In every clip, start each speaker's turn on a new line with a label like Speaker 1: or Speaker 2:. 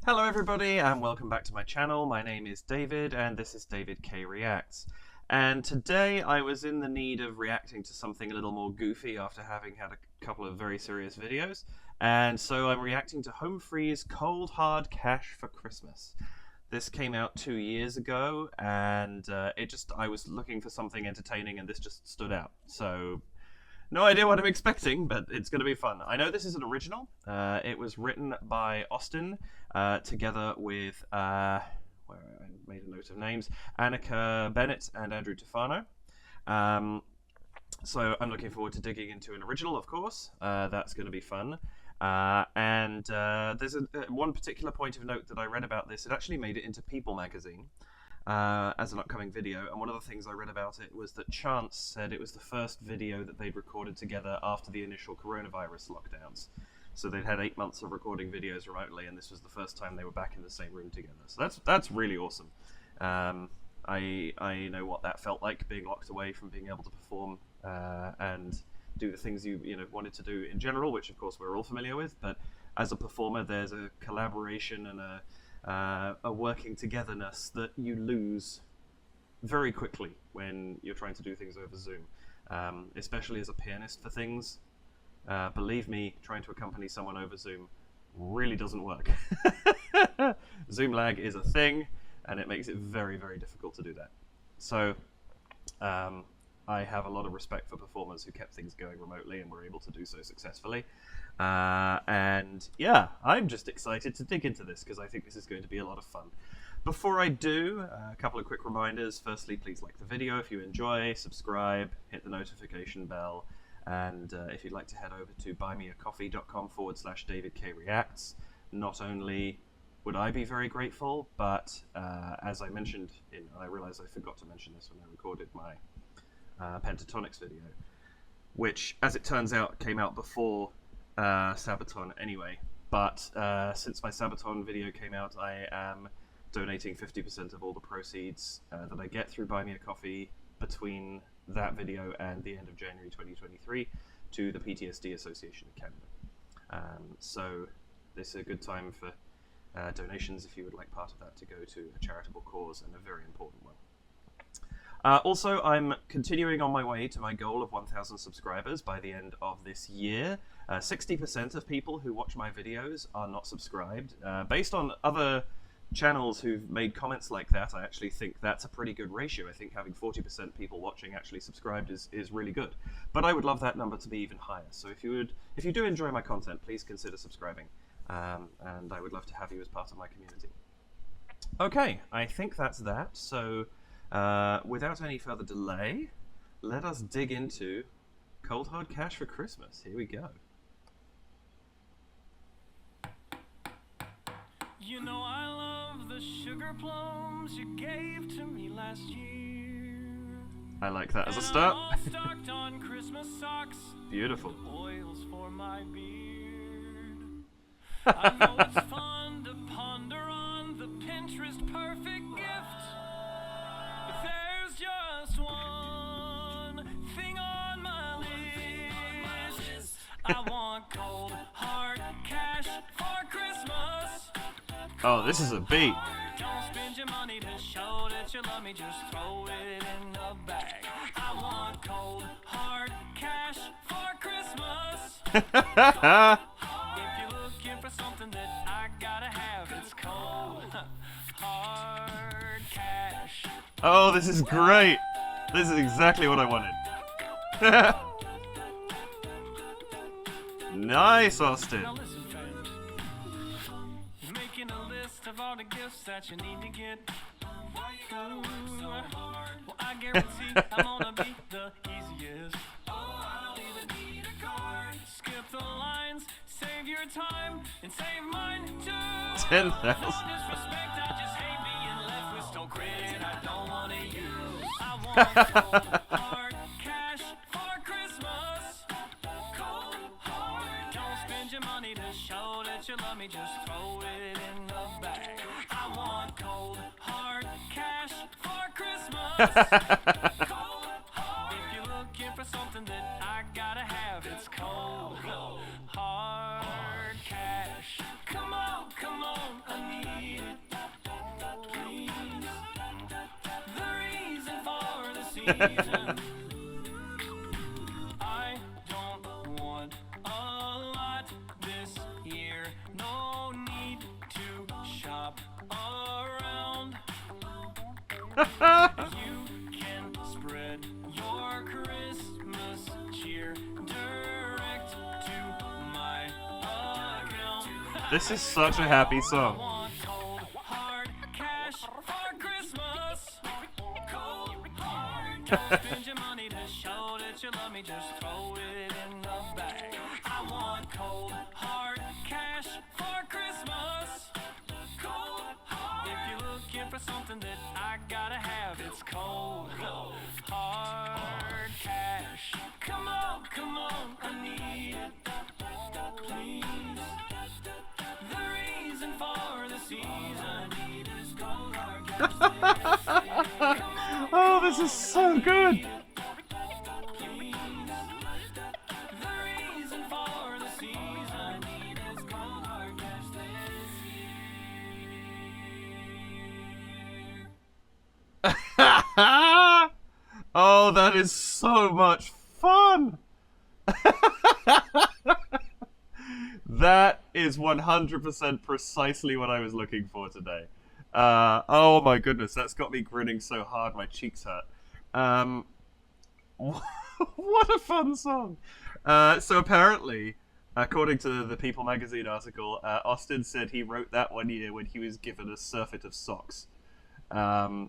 Speaker 1: Hello everybody and welcome back to my channel. My name is David and this is David K Reacts. And today I was in the need of reacting to something a little more goofy after having had a couple of very serious videos. And so I'm reacting to Home Free's Cold Hard Cash for Christmas. This came out 2 years ago and I was looking for something entertaining and this just stood out. So no idea what I'm expecting, but it's going to be fun. I know this is an original. It was written by Austin, together with, where I made a note of names, Annika, Bennett, and Andrew Tufano. So I'm looking forward to digging into an original, of course. That's going to be fun. There's one particular point of note that I read about this. It actually made it into People magazine. As an upcoming video, and one of the things I read about it was that Chance said it was the first video that they'd recorded together after the initial coronavirus lockdowns. So they'd had 8 months of recording videos remotely, and this was the first time they were back in the same room together. So that's really awesome. I know what that felt like, being locked away from being able to perform and do the things you wanted to do in general, which of course we're all familiar with. But as a performer, there's a collaboration and a working togetherness that you lose very quickly when you're trying to do things over Zoom, especially as a pianist for things. Believe me, trying to accompany someone over Zoom really doesn't work. Zoom lag is a thing, and it makes it very, very difficult to do that. So I have a lot of respect for performers who kept things going remotely and were able to do so successfully. And yeah, I'm just excited to dig into this because I think this is going to be a lot of fun. Before I do, a couple of quick reminders. Firstly, please like the video if you enjoy, subscribe, hit the notification bell, and if you'd like to head over to buymeacoffee.com/DavidKReacts. Not only would I be very grateful, but as I mentioned, I realized I forgot to mention this when I recorded my Pentatonics video, which, as it turns out, came out before Sabaton anyway. But since my Sabaton video came out, I am donating 50% of all the proceeds that I get through Buy Me a Coffee between that video and the end of January 2023 to the PTSD Association of Canada. So this is a good time for donations if you would like part of that to go to a charitable cause, and a very important one. Also, I'm continuing on my way to my goal of 1,000 subscribers by the end of this year. 60% of people who watch my videos are not subscribed. Based on other channels who've made comments like that, I actually think that's a pretty good ratio. I think having 40% people watching actually subscribed is really good. But I would love that number to be even higher. So if you do enjoy my content, please consider subscribing. And I would love to have you as part of my community. Okay, I think that's that. So without any further delay, let us dig into Cold Hard Cash for Christmas. Here we go.
Speaker 2: You know I love the sugar plums you gave to me last year.
Speaker 1: I like that as a start.
Speaker 2: I'm all stocked on Christmas socks.
Speaker 1: Beautiful.
Speaker 2: Oils for my beard. I know it's fun to ponder on the Pinterest perfect gift. But there's just one thing on my list. I want cold, hard cash for Christmas.
Speaker 1: Oh, this is a beat.
Speaker 2: Don't spend your money to show that you love me, just throw it in the bag. I want cold, hard cash for Christmas. If you're looking for something that I gotta have, it's cold, hard cash.
Speaker 1: Oh, this is great. This is exactly what I wanted. Nice, Austin.
Speaker 2: Now listen, friend. You're making a list of all the gifts that you need to get. Well, I guarantee I'm gonna be the easiest. Oh, I don't even need a card. Skip the lines, save your time, and save mine too.
Speaker 1: 10,000.
Speaker 2: No disrespect, I just hate being left with no credit I don't wanna use. I want cold, hard cash for Christmas. Cold, hard. Don't spend your money to show that you love me, just throw it in the bag. I want cold, hard cash for Christmas. Cold, hard. If you're looking for something that I gotta have, it's cold, hard cash. Come on, I need season. I don't want a lot this year. No need to shop around. You can spread your Christmas cheer direct to my account.
Speaker 1: This is such a happy song.
Speaker 2: Want cold, hard cash for Christmas. Cold, hard cash. Spend your money to show that you love me. Just throw it in the bag. I want cold, hard cash for Christmas. Cold, hard. If you're looking for something that I gotta have, it's cold, hard cash. Come on, I need it. Please. The reason for the season is cold, hard cash.
Speaker 1: Oh, this is so good.
Speaker 2: Please. The reason for the season is cold, hard cash this year.
Speaker 1: Oh, that is so much fun. That is 100% precisely what I was looking for today. Oh my goodness, that's got me grinning so hard my cheeks hurt. What a fun song. So apparently, according to the People magazine article, Austin said he wrote that one year when he was given a surfeit of socks. And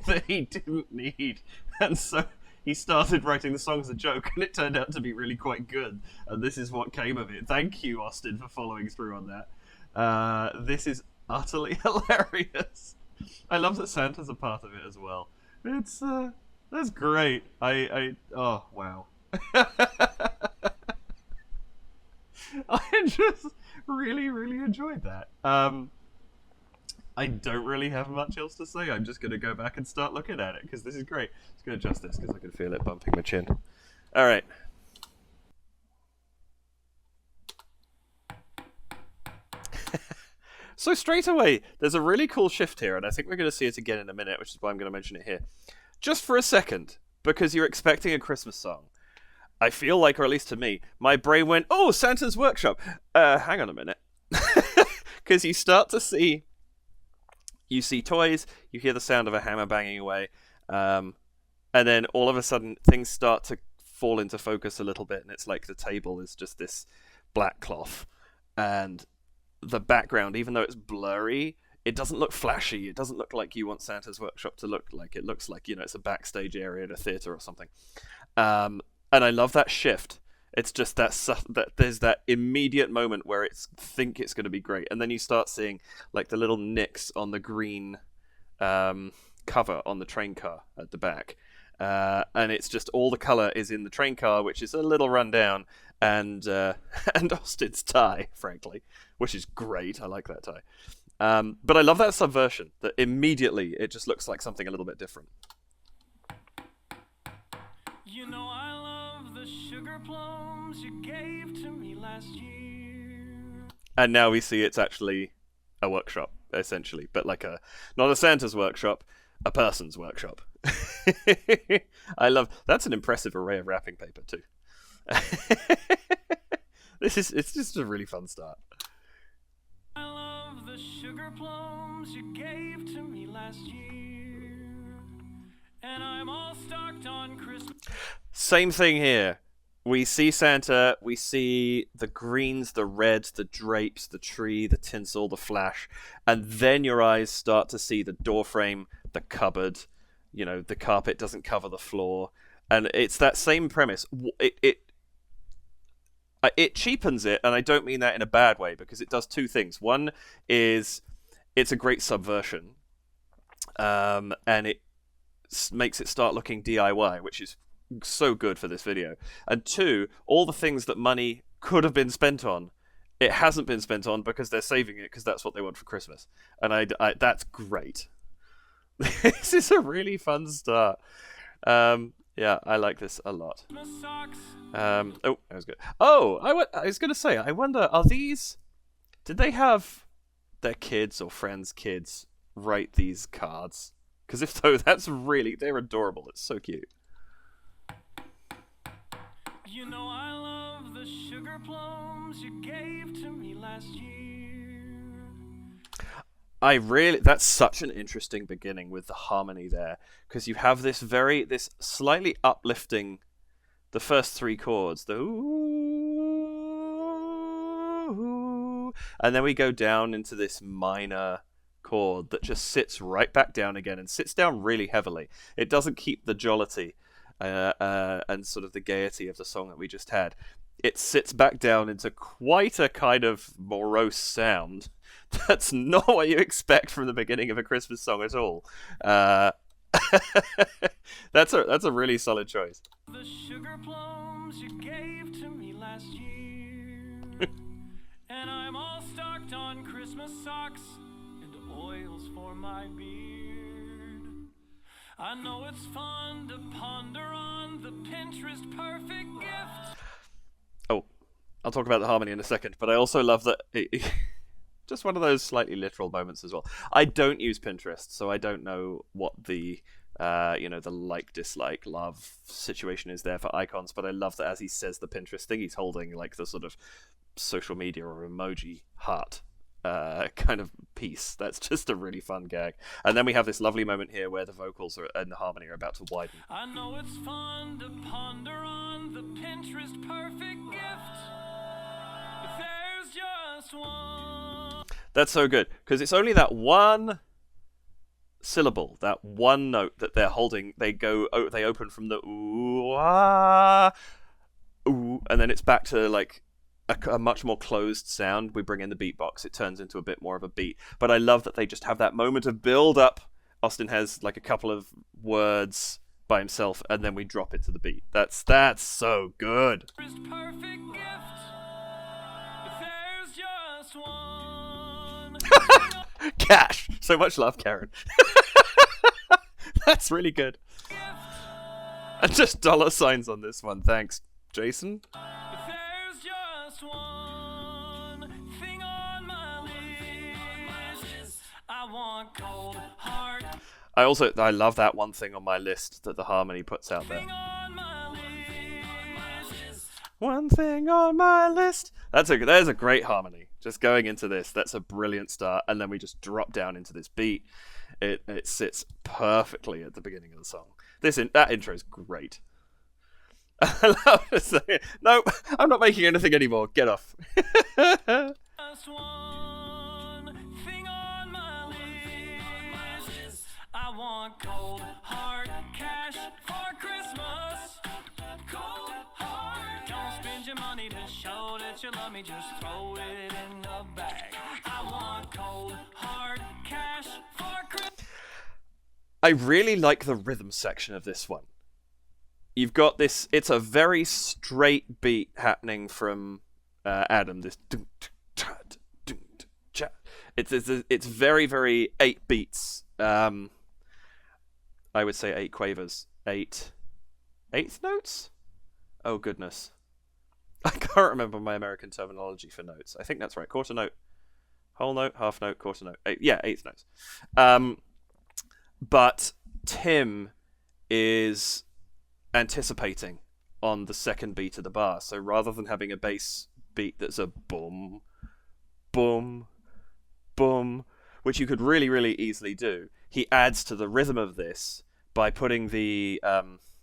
Speaker 1: that he didn't need. And so he started writing the song as a joke, and it turned out to be really quite good. And this is what came of it. Thank you, Austin, for following through on that. This is utterly hilarious. I love that Santa's a part of it as well. It's that's great. Oh wow. I just really enjoyed that. I don't really have much else to say. I'm just going to go back and start looking at it because this is great. I'm just going to adjust this because I can feel it bumping my chin. All right. So straight away, there's a really cool shift here, and I think we're going to see it again in a minute, which is why I'm going to mention it here. Just for a second, because you're expecting a Christmas song. I feel like, or at least to me, my brain went, oh, Santa's Workshop. Hang on a minute. Because you start to see... You see toys, you hear the sound of a hammer banging away, and then all of a sudden things start to fall into focus a little bit, and it's like the table is just this black cloth, and the background, even though it's blurry, it doesn't look flashy. It doesn't look like you want Santa's Workshop to look like. It looks like, it's a backstage area at a theatre or something. And I love that shift. It's just that there's that immediate moment where think it's going to be great, and then you start seeing like the little nicks on the green cover on the train car at the back, and it's just all the color is in the train car, which is a little run down, and Austin's tie, frankly, which is great. I like that tie, but I love that subversion. That immediately it just looks like something a little bit different.
Speaker 2: I love the sugar plums you gave to me last year.
Speaker 1: And now we see it's actually a workshop, essentially, but like not a Santa's workshop, a person's workshop. That's an impressive array of wrapping paper too. It's just a really fun start.
Speaker 2: I love the sugar plums you gave to me last year, and I'm all stocked on Christmas.
Speaker 1: Same thing here. We see Santa, we see the greens, the reds, the drapes, the tree, the tinsel, the flash, and then your eyes start to see the door frame, the cupboard, the carpet doesn't cover the floor, and it's that same premise. It cheapens it, and I don't mean that in a bad way, because it does two things. One is it's a great subversion, and it makes it start looking DIY, which is so good for this video. And two, all the things that money could have been spent on, it hasn't been spent on because they're saving it because that's what they want for Christmas. And I that's great. This is a really fun start. Yeah, I like this a lot. Oh, that was good. Oh, I was going to say, I wonder, did they have their kids or friends' kids write these cards? Because if so, they're adorable. It's so cute.
Speaker 2: You know I love the sugar plums you gave to me last year.
Speaker 1: That's such an interesting beginning with the harmony there, because you have this slightly uplifting, the first three chords, the ooh, and then we go down into this minor chord that just sits right back down again, and sits down really heavily. It doesn't keep the jollity and sort of the gaiety of the song that we just had. It sits back down into quite a kind of morose sound. That's not what you expect from the beginning of a Christmas song at all. That's a really solid choice.
Speaker 2: The sugar plums you gave to me last year. And I'm all stocked on Christmas socks and oils for my beard. I know it's fun to ponder on the Pinterest perfect gift.
Speaker 1: Oh, I'll talk about the harmony in a second, but I also love that just one of those slightly literal moments as well. I don't use Pinterest, so I don't know what the the like, dislike, love situation is there for icons, but I love that as he says the Pinterest thing, he's holding like the sort of social media or emoji heart kind of piece. That's just a really fun gag. And then we have this lovely moment here where the vocals and the harmony are about to widen.
Speaker 2: I know it's fun to ponder on the Pinterest perfect gift, but there's just one.
Speaker 1: That's so good, because it's only that one syllable, that one note that they're holding. They open from the ooh, ah, ooh, and then it's back to like a much more closed sound. We bring in the beatbox. It turns into a bit more of a beat. But I love that they just have that moment of build up. Austin has like a couple of words by himself, and then we drop it to the beat. That's so good.
Speaker 2: Perfect gift, but there's just one.
Speaker 1: Cash. So much love, Karen. That's really good. And just dollar signs on this one. Thanks, Jason.
Speaker 2: One thing on my list. I want cold heart.
Speaker 1: I love that one thing on my list that the harmony puts out there. One thing on my list. There's a great harmony. Just going into this, that's a brilliant start, and then we just drop down into this beat. It sits perfectly at the beginning of the song. That intro is great. I love it. No, I'm not making anything anymore. Get off.
Speaker 2: Just one thing on my list. I want cold hard cash for Christmas. Cold hard. Don't spend your money to show that you love me. Just throw it in the bag. I want cold hard cash for Christmas.
Speaker 1: I really like the rhythm section of this one. You've got this, it's a very straight beat happening from Adam. This it's very, very 8 beats. I would say 8 quavers. 8 eighth notes? Oh goodness. I can't remember my American terminology for notes. I think that's right. Quarter note, whole note, half note, quarter note. Eighth notes. But Tim is anticipating on the second beat of the bar. So rather than having a bass beat that's a boom, boom, boom, which you could really, really easily do, he adds to the rhythm of this by putting the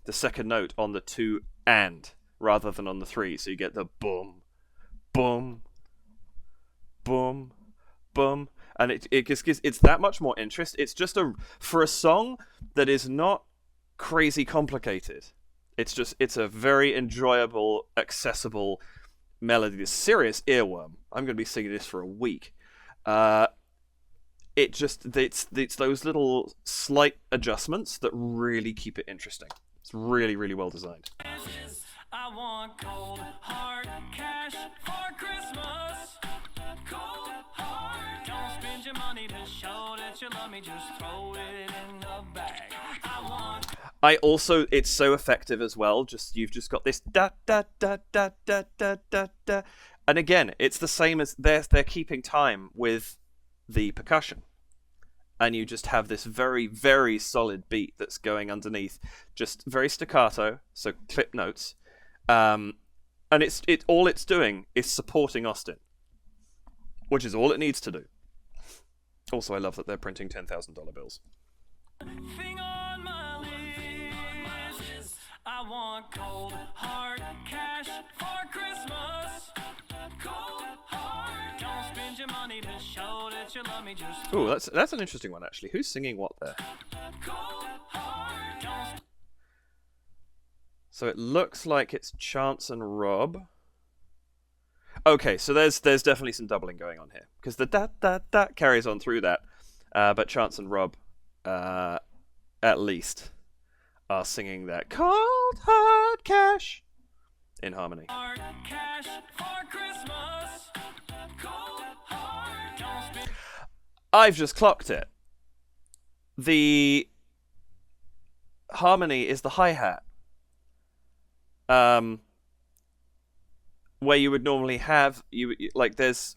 Speaker 1: second note on the 2 and rather than on the 3. So you get the boom, boom, boom, boom. And it just gives, it's that much more interest. It's just for a song that is not crazy complicated. It's a very enjoyable, accessible melody. This serious earworm. I'm going to be singing this for a week. It's those little slight adjustments that really keep it interesting. It's really, really well designed.
Speaker 2: I want cold hard cash for Christmas. Cold hard. Don't spend your money to show that you love me. Just throw it in the bag.
Speaker 1: It's so effective as well. You've just got this da da da da da da da da, and again, it's the same as they're keeping time with the percussion, and you just have this very, very solid beat that's going underneath, just very staccato, so clip notes, and all it's doing is supporting Austin, which is all it needs to do. Also, I love that they're printing $10,000 bills.
Speaker 2: Thing on my list. I want cold, hard cash for Christmas. Cold, hard. Don't spend your money to show that you love me. Just
Speaker 1: Ooh, that's an interesting one, actually. Who's singing what there?
Speaker 2: cold, hard. Don't
Speaker 1: So it looks like it's Chance and Rob. Okay, so there's definitely some doubling going on here, because the da carries on through that, but Chance and Rob, at least, are singing that cold hard cash in harmony.
Speaker 2: hard cash for Christmas. Cold, hard. Don't spend
Speaker 1: I've just clocked it. The harmony is the hi-hat. Where you would normally have there's.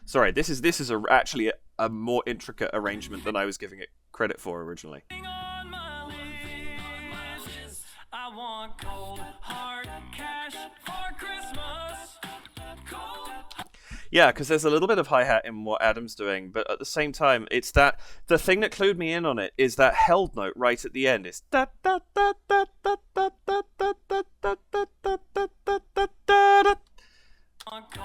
Speaker 1: Sorry, this is actually a more intricate arrangement than I was giving it credit for originally.
Speaker 2: on my list. I want cold, hard cash for Christmas. Cold,
Speaker 1: Yeah, because there's a little bit of hi-hat in what Adam's doing, but at the same time, it's that the thing that clued me in on it is that held note right at the end. It's da da da da da da da da da da da da da da da da.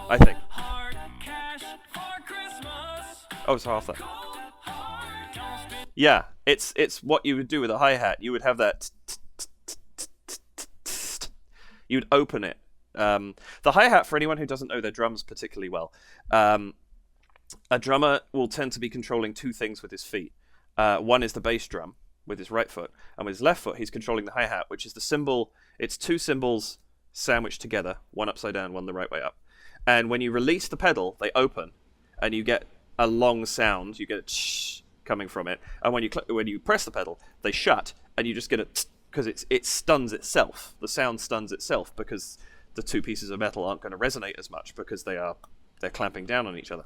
Speaker 1: I think.
Speaker 2: hard cash for Christmas.
Speaker 1: Oh, it's half that.
Speaker 2: Cold, hard. Don't spend
Speaker 1: Yeah, it's what you would do with a hi-hat. You would have that. You'd open it. The hi-hat, for anyone who doesn't know their drums particularly well, a drummer will tend to be controlling two things with his feet. One is the bass drum with his right foot, and with his left foot he's controlling the hi-hat, which is the cymbal. It's two cymbals sandwiched together, one upside down, one the right way up. And when you release the pedal, they open, and you get a long sound. You get a tsh coming from it, and when you press the pedal, they shut, and you just get a tsh, because it stuns itself. The sound stuns itself because the two pieces of metal aren't going to resonate as much because they're clamping down on each other.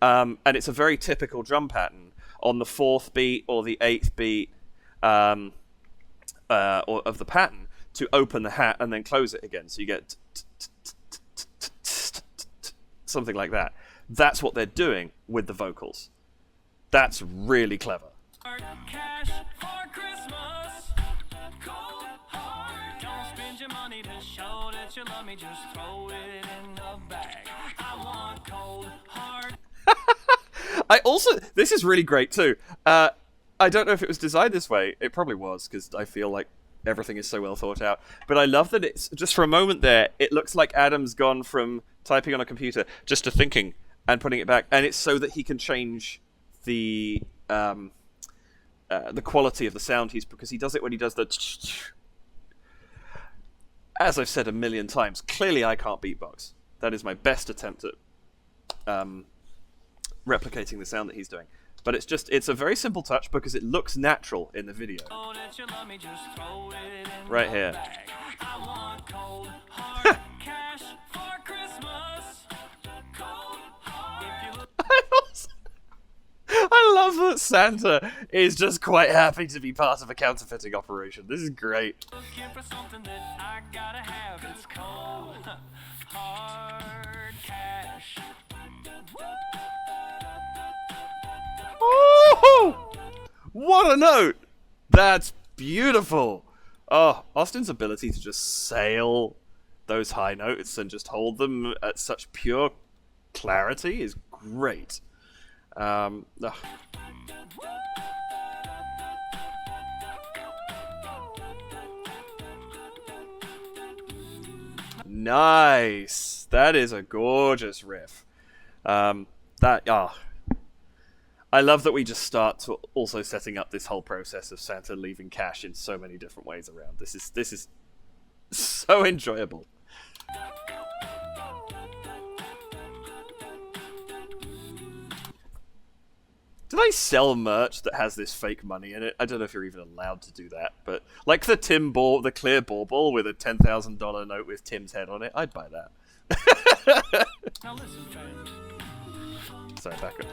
Speaker 1: And it's a very typical drum pattern on the fourth beat or the eighth beat or of the pattern to open the hat and then close it again. So you get something like that. That's what they're doing with the vocals. That's really clever.
Speaker 2: hard cash for Christmas. Cold, hard. Don't spend your money to show that you love me. Just throw it in the bag. I want cold, hard.
Speaker 1: This is really great too. I don't know if it was designed this way. It probably was, because I feel like everything is so well thought out. But I love that it's just for a moment there, it looks like Adam's gone from typing on a computer just to thinking and putting it back. And it's so that he can change the quality of the sound because he does it when he does the. As I've said a million times, clearly I can't beatbox. That is my best attempt at replicating the sound that he's doing. But it's a very simple touch because it looks natural in the video.
Speaker 2: Oh, that you love me, just throw it in
Speaker 1: Right
Speaker 2: the
Speaker 1: here.
Speaker 2: bag. I want cold, hard cash for Christmas. Cold, hard. If you look
Speaker 1: I love that Santa is just quite happy to be part of a counterfeiting operation. This is great.
Speaker 2: looking for something that I gotta have, it's cold, hard cash.
Speaker 1: Woo-hoo! What a note! That's beautiful. Oh, Austin's ability to just sail those high notes and just hold them at such pure clarity is great. Ugh. Nice. That is a gorgeous riff. I love that we just start to also setting up this whole process of Santa leaving cash in so many different ways around. This is so enjoyable. Do they sell merch that has this fake money in it? I don't know if you're even allowed to do that, but like the clear bauble with a $10,000 note with Tim's head on it, I'd buy that.
Speaker 2: Now listen, friend.
Speaker 1: Sorry, back up.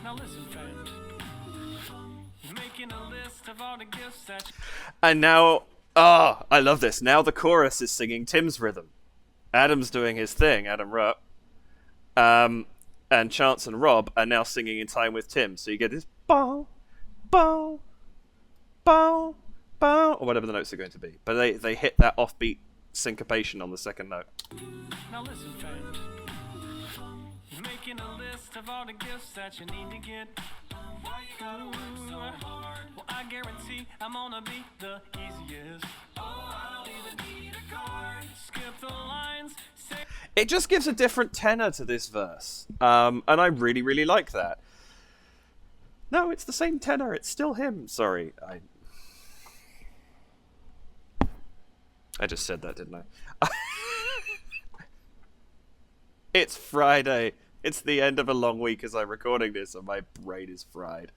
Speaker 2: Now listen, friend. You're making a list of all the gifts that
Speaker 1: And now, I love this. Now the chorus is singing Tim's rhythm. Adam's doing his thing, Adam Rupp. And Chance and Rob are now singing in time with Tim. So you get this bow, bow, bow, bow, or whatever the notes are going to be. But they hit that offbeat syncopation on the second note.
Speaker 2: Now listen, friend. You're making a list of all the gifts that you need to get. Why you gotta work so hard? Well, I guarantee I'm gonna be the easiest. Oh, I don't even need a card. Skip the lines. Say
Speaker 1: It just gives a different tenor to this verse. And I really, really like that. No, it's the same tenor. It's still him. Sorry. I just said that, didn't I? It's Friday. It's the end of a long week as I'm recording this, and my brain is fried.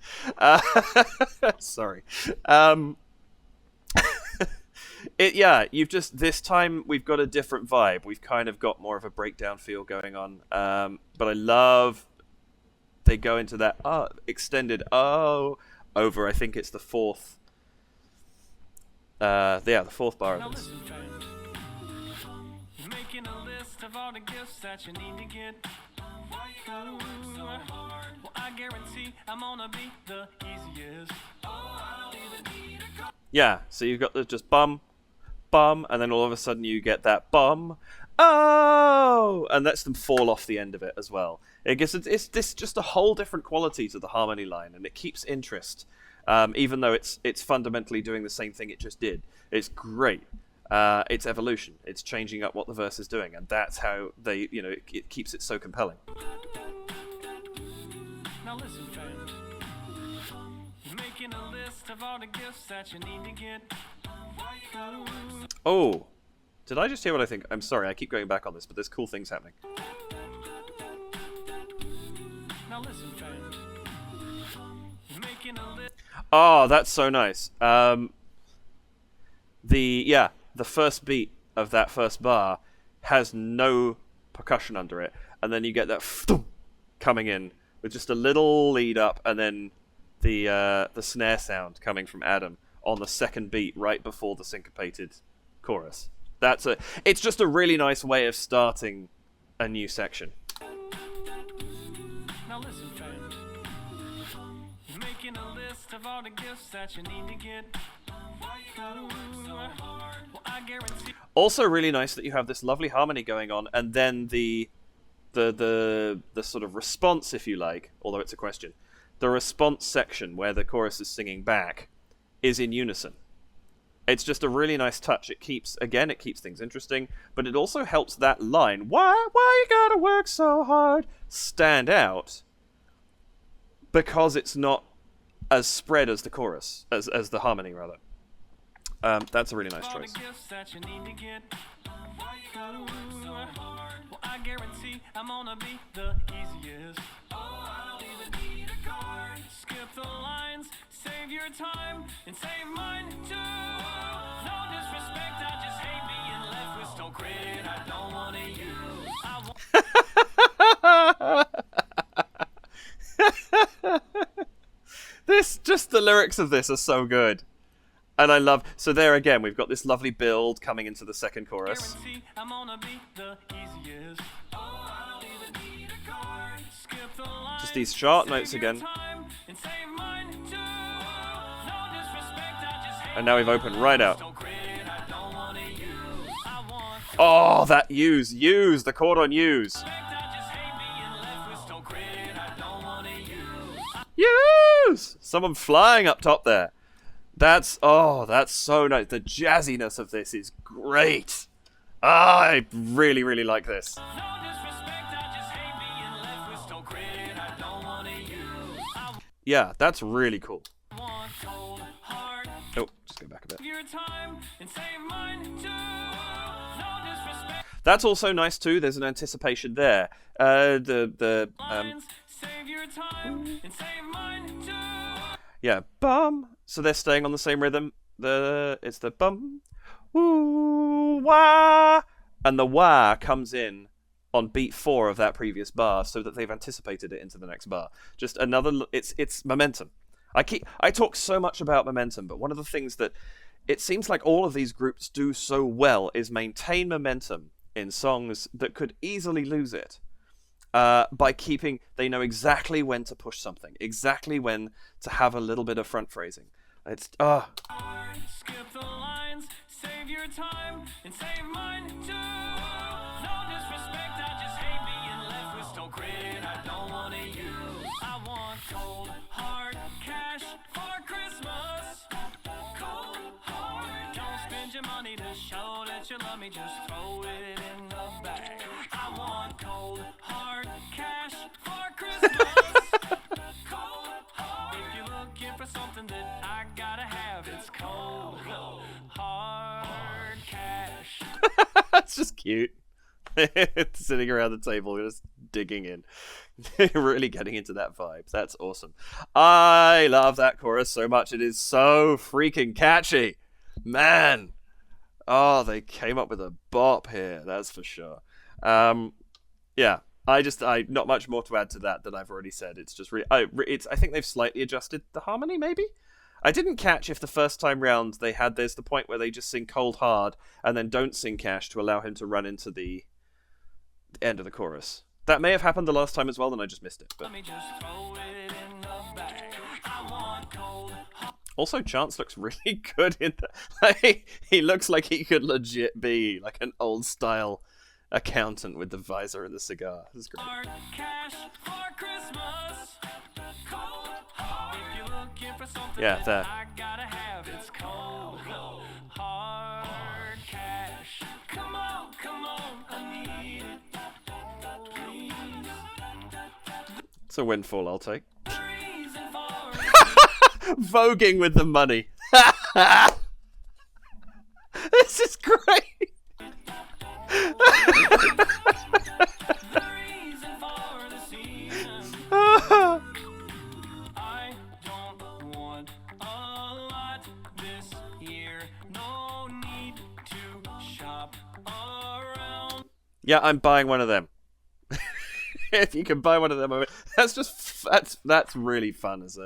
Speaker 1: Sorry. You've just, this time we've got a different vibe. We've kind of got more of a breakdown feel going on. But I love they go into that extended over, I think it's the fourth. The fourth bar
Speaker 2: now
Speaker 1: of this.
Speaker 2: listen, friend. You're making a list of all the gifts that you need to get. Why you gotta work so hard? Well, I guarantee I'm gonna be the easiest. Oh, I don't even need a card.
Speaker 1: Yeah, so you've got the just bum, bum, and then all of a sudden you get that bum, and lets them fall off the end of it as well. It gives it's this just a whole different quality to the harmony line, and it keeps interest, even though it's fundamentally doing the same thing it just did. It's great. It's evolution. It's changing up what the verse is doing, and that's how they, it keeps it so compelling.
Speaker 2: Now listen, friend. You're making a list of all the gifts that you need to get. Why you gotta work so
Speaker 1: Oh, did I just hear what I think? I'm sorry, I keep going back on this, but there's cool things happening.
Speaker 2: Now listen, friend. You're making a list.
Speaker 1: Oh, that's so nice. The first beat of that first bar has no percussion under it, and then you get that coming in with just a little lead up, and then the snare sound coming from Adam on the second beat right before the syncopated chorus. It's just a really nice way of starting a new section.
Speaker 2: Now listen, friend. You're making a list of all the gifts that you need to get. Why you gotta work so hard? Well, I guarantee.
Speaker 1: Also really nice that you have this lovely harmony going on, and then the sort of response, if you like, although it's a question, the response section where the chorus is singing back is in unison. It's just a really nice touch. It keeps things interesting, but it also helps that line, why you gotta work so hard, stand out, because it's not as spread as the chorus, as the harmony, rather. That's a really nice
Speaker 2: All the
Speaker 1: choice.
Speaker 2: gifts that you need to get. Why you gotta work so hard? Well, I guarantee I'm gonna be the easiest. Oh, I don't even need a card. Skip the lines, save your time, and save mine too. No disrespect, I just hate being left with no credit. I don't wanna use.
Speaker 1: The lyrics of this are so good. And I love, so there again, we've got this lovely build coming into the second chorus.
Speaker 2: Guarantee I'm gonna be the easiest. Oh, I don't even need a card. Skip the lines,
Speaker 1: Just these sharp
Speaker 2: save
Speaker 1: notes
Speaker 2: your
Speaker 1: again.
Speaker 2: time, and save mine too. No disrespect, I just hate
Speaker 1: And now we've opened right out.
Speaker 2: no credit. I don't wanna use. I want
Speaker 1: Oh, that use, the chord on use.
Speaker 2: respect, I just hate being left with no credit. I don't wanna use.
Speaker 1: Use! Someone flying up top there. That's so nice. The jazziness of this is great. I really, really like this.
Speaker 2: No disrespect, I just hate being left with no credit. I don't wanna use. I
Speaker 1: Yeah, that's really cool.
Speaker 2: want cold, hard.
Speaker 1: Oh, just go back a bit.
Speaker 2: Your time and save mine too. No disrespect.
Speaker 1: That's also nice too. There's an anticipation there.
Speaker 2: Lines, save your time and save mine too.
Speaker 1: Yeah, bum. So they're staying on the same rhythm. It's the bum, woo, wah, and the wah comes in on beat 4 of that previous bar, so that they've anticipated it into the next bar. Just another. It's momentum. I talk so much about momentum, but one of the things that it seems like all of these groups do so well is maintain momentum in songs that could easily lose it. By keeping, they know exactly when to push something, exactly when to have a little bit of front phrasing. It's
Speaker 2: Skip the lines, save your time, and save mine too. No disrespect, I just hate being left with stone credit I don't wanna use. I want cold, hard cash for Christmas. Cold, hard. Don't spend your money to show that you love me, just throw it in the bag. I want cold, hard cash for Christmas. Cold, hard. If you're looking for something that I gotta have, it's cold, hard cash.
Speaker 1: That's just cute. Sitting around the table, just digging in. Really getting into that vibe. That's awesome. I love that chorus so much. It is so freaking catchy. Man. Oh, they came up with a bop here. That's for sure. Yeah. I not much more to add to that than I've already said. It's just I think they've slightly adjusted the harmony, maybe? I didn't catch if the first time round there's the point where they just sing Cold Hard and then don't sing Cash to allow him to run into the end of the chorus. That may have happened the last time as well, and I just missed it. But...
Speaker 2: Let me just throw it in the bag. I want cold.
Speaker 1: Also, Chance looks really good in that. He looks like he could legit be like an old-style accountant with the visor and the cigar. This is great.
Speaker 2: Hard cash for Christmas. Cold, hard. If you're looking for something
Speaker 1: Yeah, there.
Speaker 2: I gotta have, it's cold, hard cash. Come on, I need it. Please.
Speaker 1: It's a windfall I'll take.
Speaker 2: The reason for
Speaker 1: Voguing with the money. This is great.
Speaker 2: the reason for the season. I don't want a lot this year. No need to shop around.
Speaker 1: Yeah, I'm buying one of them. If you can buy one of them, that's just that's really fun as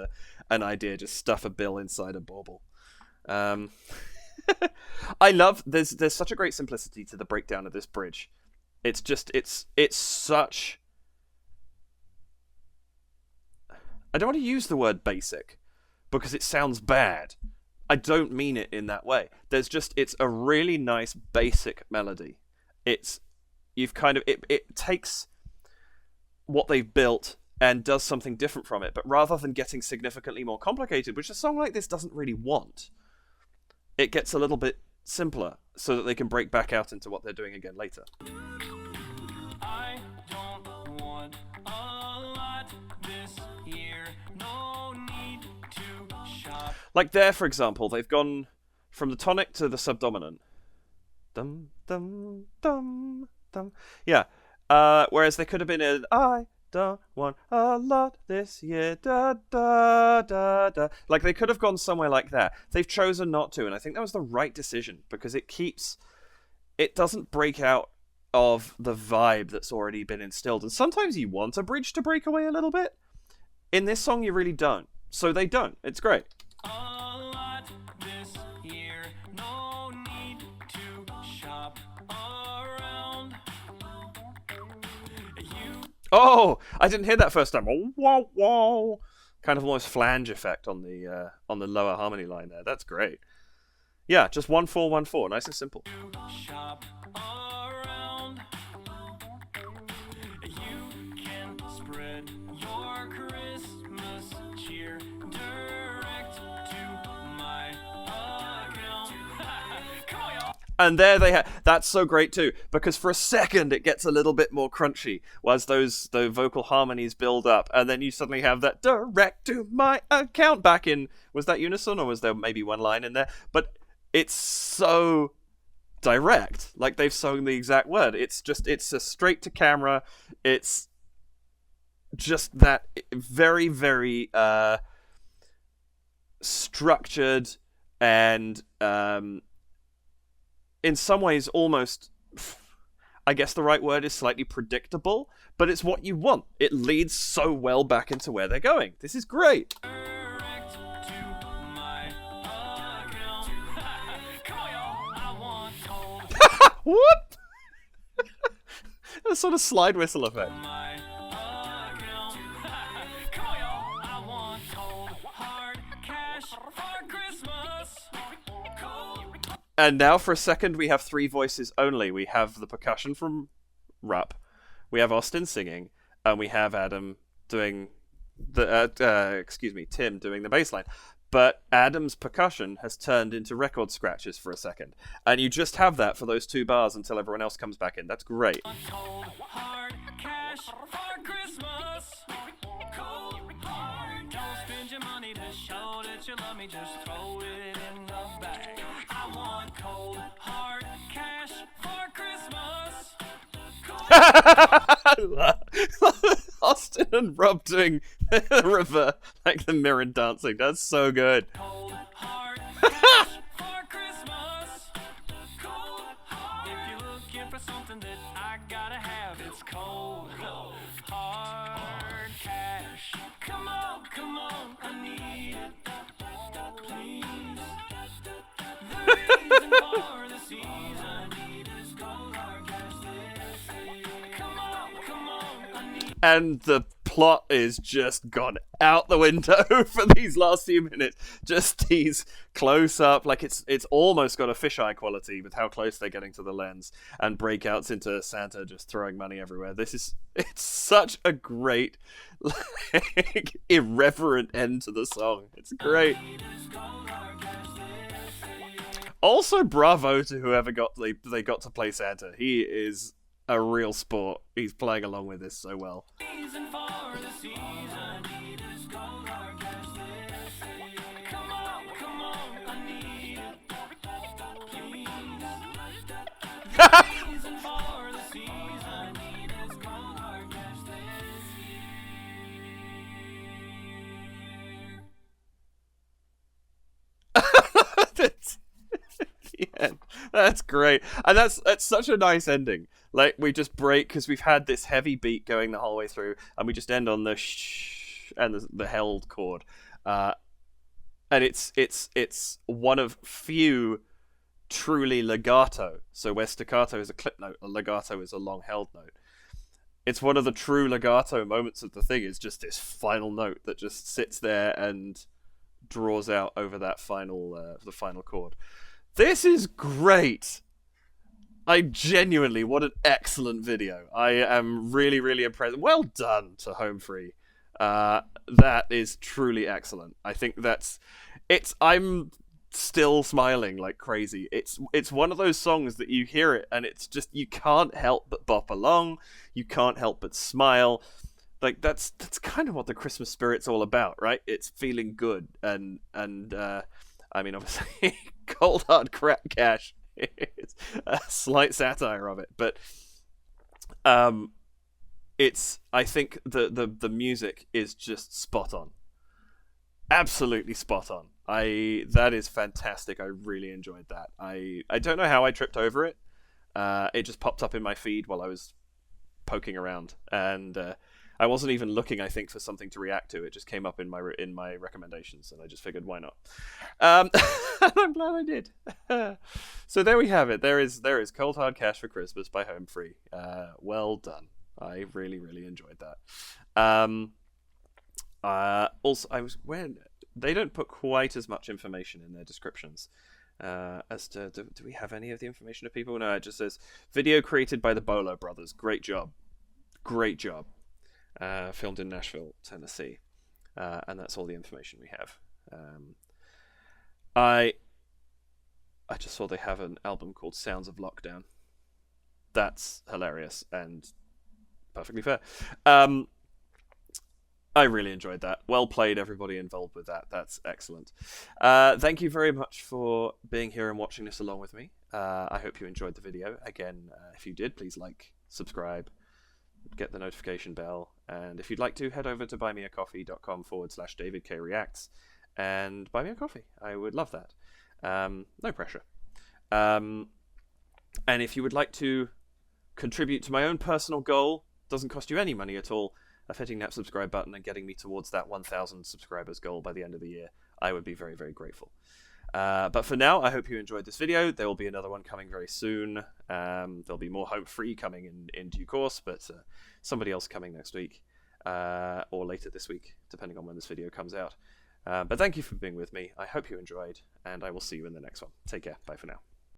Speaker 1: an idea. Just stuff a bill inside a bauble. I love there's such a great simplicity to the breakdown of this bridge. It's just it's such. I don't want to use the word basic because it sounds bad. I don't mean it in that way. It's a really nice basic melody. It takes what they've built and does something different from it, but rather than getting significantly more complicated, which a song like this doesn't really want, it gets a little bit simpler so that they can break back out into what they're doing again later.
Speaker 2: I don't want a lot this year. No need to shop.
Speaker 1: Like there, for example, they've gone from the tonic to the subdominant. Dum, dum, dum, dum. Yeah. Whereas there could have been an I don't want a lot this year, da da da da. Like they could have gone somewhere like that. They've chosen not to, and I think that was the right decision because it doesn't break out of the vibe that's already been instilled. And sometimes you want a bridge to break away a little bit. In this song, you really don't. So they don't. It's great.
Speaker 2: A lot this year. No need to shop around. You
Speaker 1: Oh, I didn't hear that first time. Oh, wow, wow. Kind of almost flange effect on the lower harmony line there. That's great. Yeah, just 1-4-1-4, nice and simple.
Speaker 2: shop around. You can spread your Christmas cheer direct to my account. Come on, y'all.
Speaker 1: And there they have. That's so great too, because for a second it gets a little bit more crunchy, as the vocal harmonies build up, and then you suddenly have that direct to my account back in. Was that unison, or was there maybe one line in there? But it's so direct, like they've sung the exact word. It's a straight to camera. It's just that very, very structured and in some ways almost, I guess the right word is slightly predictable, but it's what you want. It leads so well back into where they're going. This is great.
Speaker 2: Direct to my account. Come on, y'all. I want cold.
Speaker 1: What? A sort of slide whistle effect.
Speaker 2: My account. Come on, y'all. I want cold hard cash for Christmas. Cold.
Speaker 1: And now for a second we have 3 voices only. We have the percussion from Rupp, we have Austin singing, and we have Adam doing the Tim doing the bass line. But Adam's percussion has turned into record scratches for a second, and you just have that for those 2 bars until everyone else comes back in. That's great.
Speaker 2: Cold hard cash for Christmas. Cold hard. Don't spend your money to show that you love me. Just throw it in the bag. I want cold hard cash for Christmas.
Speaker 1: Austin and Rob doing the mirror dancing. That's so good.
Speaker 2: Cold hard cash for Christmas. Cold hard. If you're looking for something that I gotta have, it's cold hard cash. Come on, I need it. Please. The reason for the season is cold hard cash this year. Come on, I need it.
Speaker 1: And the plot is just gone out the window for these last few minutes. Just these close up, like it's almost got a fisheye quality with how close they're getting to the lens, and breakouts into Santa just throwing money everywhere. It's such a great, like, irreverent end to the song. It's great. Also, bravo to whoever they got to play Santa. He is a real sport. He's playing along with this so well.
Speaker 2: Reason for the season is cold hard cash this year. Come on, I need it. Please. Reason for the season is cold hard cash this year.
Speaker 1: That's the end. That's great, and that's such a nice ending. Like, we just break because we've had this heavy beat going the whole way through, and we just end on the shh and the held chord, and it's one of few truly legato. So where staccato is a clip note, a legato is a long held note. It's one of the true legato moments of the thing. Is just this final note that just sits there and draws out over that final the final chord. This is great. I genuinely, what an excellent video. I am really, really impressed. Well done to Home Free. That is truly excellent. I think I'm still smiling like crazy. It's one of those songs that you hear it and it's just, you can't help but bop along. You can't help but smile. Like, that's kind of what the Christmas spirit's all about, right? It's feeling good. And I mean, obviously, cold hard crack cash. It's a slight satire of it, but I think the music is just spot on, absolutely spot on. That is fantastic. I really enjoyed that. I don't know how I tripped over it. It just popped up in my feed while I was poking around, and I wasn't even looking, I think, for something to react to. It just came up in my recommendations, and I just figured, why not? I'm glad I did. So there we have it. There is Cold Hard Cash for Christmas by Home Free. Well done. I really, really enjoyed that. Also, they don't put quite as much information in their descriptions. As to, do we have any of the information of people? No, it just says, video created by the Bolo Brothers. Great job. Great job. Filmed in Nashville, Tennessee, and that's all the information we have. I just saw they have an album called Sounds of Lockdown. That's hilarious and perfectly fair. I really enjoyed that. Well played, everybody involved with that. That's excellent. Thank you very much for being here and watching this along with me. I hope you enjoyed the video. Again, if you did, please like, subscribe, get the notification bell, and if you'd like to, head over to buymeacoffee.com/DavidKReacts and buy me a coffee. I would love that. No pressure. And if you would like to contribute to my own personal goal, doesn't cost you any money at all, of hitting that subscribe button and getting me towards that 1,000 subscribers goal by the end of the year, I would be very, very grateful. But for now, I hope you enjoyed this video. There will be another one coming very soon. There'll be more Home Free coming in due course, but somebody else coming next week or later this week, depending on when this video comes out. But thank you for being with me. I hope you enjoyed, and I will see you in the next one. Take care. Bye for now.